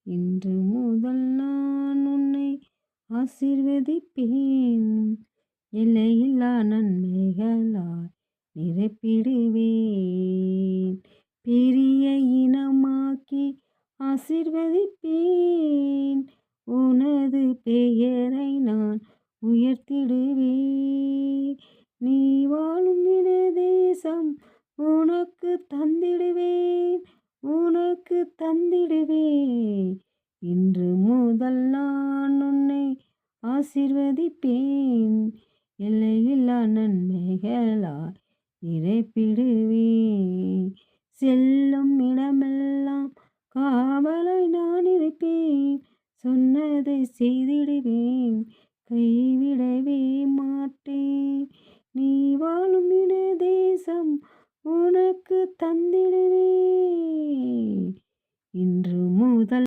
இன்று முதல் நான் உன்னை ஆசீர்வதிப்பேன். எல்லையில்லா நன்மைகளால் நிரப்பிடுவேன். பெரிய இனமாக்கி ஆசீர்வதிப்பேன். உனது பெயரை நான் உயர்த்திடுவேன். நீ வாழும் இன தேசம் உனக்கு தந்திடுவேன். உனக்கு தந்திடுவேன். இன்று முதல் நான் உன்னை ஆசீர்வதிப்பேன். எல்லையில்லா நன்மைகளால் நிரப்பிடுவேன். செல்லும் இடமெல்லாம் காவலாய் நான் இருப்பேன். சொன்னதை செய்திடுவேன். கைவிடவே மாட்டேன். நீ வாழும் இன தேசம் உனக்கு தந்திடுவேன். இன்று முதல்